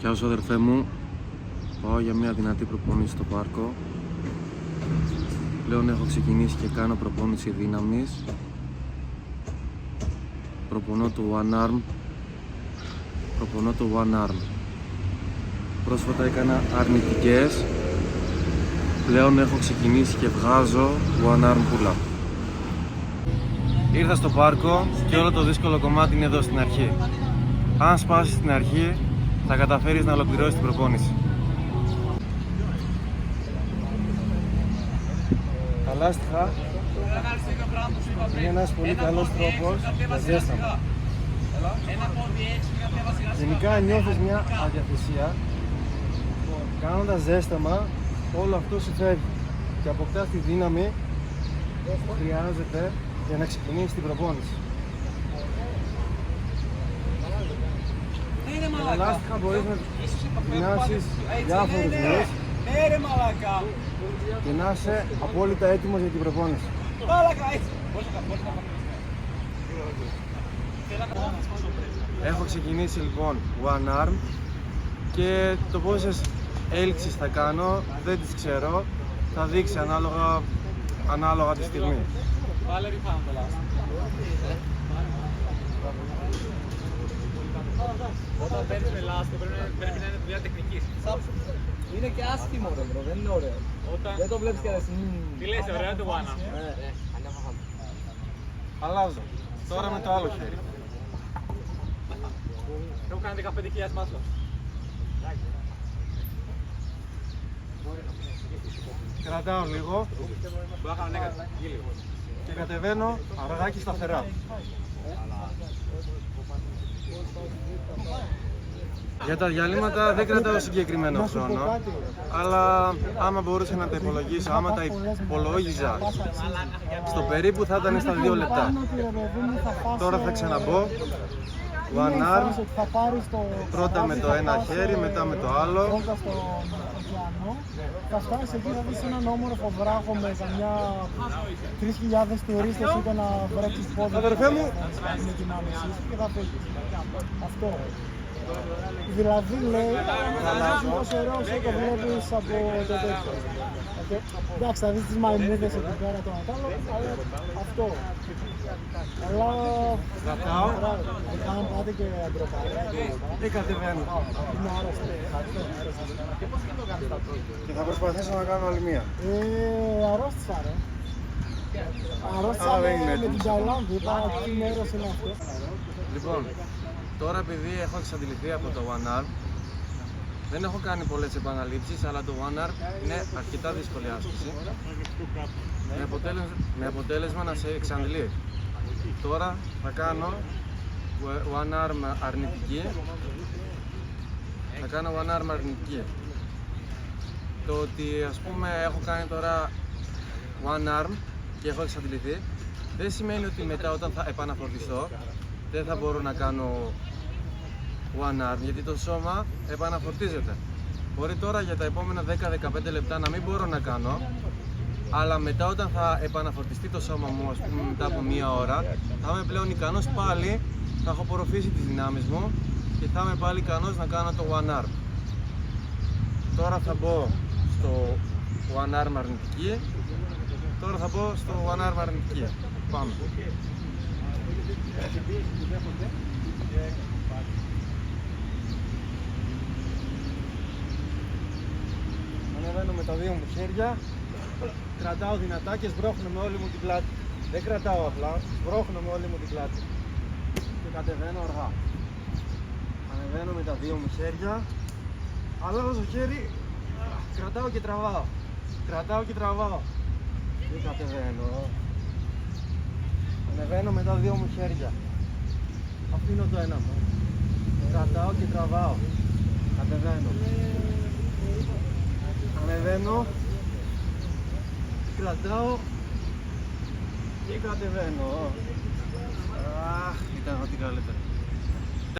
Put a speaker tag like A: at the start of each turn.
A: Γεια σου αδερφέ μου, πάω για μια δυνατή προπόνηση στο πάρκο. Πλέον έχω ξεκινήσει και κάνω προπόνηση δύναμης. Προπονώ το one arm. Πρόσφατα έκανα αρνητικές. Πλέον έχω ξεκινήσει και βγάζω one arm pull-up. Ήρθα στο πάρκο και όλο το δύσκολο κομμάτι είναι εδώ στην αρχή. Αν σπάσεις στην αρχή, θα καταφέρεις να ολοκληρώσεις την προπόνηση. Τα λάστιχα είναι ένας πολύ καλός τρόπος για ζέσταμα. Γενικά νιώθεις μια αδιαθυσία. Κάνοντας ζέσταμα, όλο αυτό σου φεύγει και αποκτάς τη δύναμη που χρειάζεται για να ξεκινήσεις την προπόνηση. Τα λάστιχα μπορείς να δυνάσεις διάφορους μήνες και να είσαι απόλυτα έτοιμος για την προπόνηση. Έχω ξεκινήσει λοιπόν one arm και το πόσες έλξεις θα κάνω δεν τις ξέρω, θα δείξει ανάλογα τη στιγμή.
B: Όταν παίρνεις με λάστιχο πρέπει να είναι δουλειά τεχνικής. Είναι και άσχημο ρε μπρο, δεν είναι ωραίο. Δεν το βλέπεις και αρέσει. Τι λες, ωραίο το one arm.
A: Αλλάζω, τώρα με το άλλο χέρι.
B: Έχω κάνει 15.000 μάσλο.
A: Κρατάω λίγο
B: Μπορώ να κάνω νέκα,
A: και κατεβαίνω αργά και σταθερά. Για τα διαλύματα δεν κρατάω συγκεκριμένο χρόνο, αλλά άμα μπορούσα να τα υπολογίσω, άμα τα υπολόγιζα στο περίπου θα ήταν στα 2 λεπτά. Τώρα θα ξαναμπω one arm, πρώτα με το ένα χέρι, μετά με το άλλο.
C: Θα φτάσεις εκεί, θα δεις έναν όμορφο βράχο με καμιά 3.000 τουρίστες είτε να βρέξεις πόδι.
A: Αδερφέ μου!
C: Με την άμεση και θα φύγεις. Αυτό. Δηλαδή λέει, αλλάζει τόσο ωραίο όσο το βλέπεις από το τέτοιο. Εντάξει, θα δεις τις μαϊμούδες εκεί πέρα το Natalo, αλλά αυτό. Αλλά...
A: Κρατάω.
C: Αν πάτε και αντροπάρει.
A: Δεν κατεβαίνω.
C: Είναι άρρωστο.
A: Και θα προσπαθήσω να κάνω άλλη μία.
C: Αρρώστησα ρε. Αρρώστησα με την Ταϊλάνδη, είπα τι μέρος είναι αυτό.
A: Λοιπόν, τώρα επειδή έχω εξαντληθεί από το one arm, δεν έχω κάνει πολλές επαναλήψεις, αλλά το one arm είναι αρκετά δύσκολη άσκηση. Με αποτέλεσμα να σε εξαντλεί. Τώρα θα κάνω one arm αρνητική. Θα κάνω one arm αρνητική. Το ότι ας πούμε έχω κάνει τώρα one arm και έχω εξαντληθεί, δεν σημαίνει ότι μετά όταν θα επαναφορτιστώ δεν θα μπορώ να κάνω one arm, γιατί το σώμα επαναφορτίζεται. Μπορεί τώρα για τα επόμενα 10-15 λεπτά να μην μπορώ να κάνω, αλλά μετά όταν θα επαναφορτιστεί το σώμα μου, ας πούμε μετά από μία ώρα, θα είμαι πλέον ικανός πάλι, θα έχω απορροφήσει τις δυνάμεις μου και θα είμαι πάλι ικανός να κάνω το one arm. Τώρα θα μπω στο one arm αρνητική. Τώρα θα μπω στο one arm αρνητική. Πάμε. Ανεβαίνω με τα δύο μου χέρια, κρατάω δυνατά και σμπρώχνω με όλη μου την πλάτη. Δεν κρατάω απλά, σμπρώχνω με όλη μου την πλάτη. Και κατεβαίνω αργά. Ανεβαίνω με τα δύο μου χέρια, αλλάζω το χέρι, κρατάω και τραβάω. Κρατάω και τραβάω. Δεν κατεβαίνω. Ανεβαίνω με τα δύο μου χέρια. Αφήνω το ένα μου. Κρατάω και τραβάω. Κατεβαίνω. Ανεβαίνω. Κρατάω και κατεβαίνω. Αχ, ήταν ό,τι καλύτερο.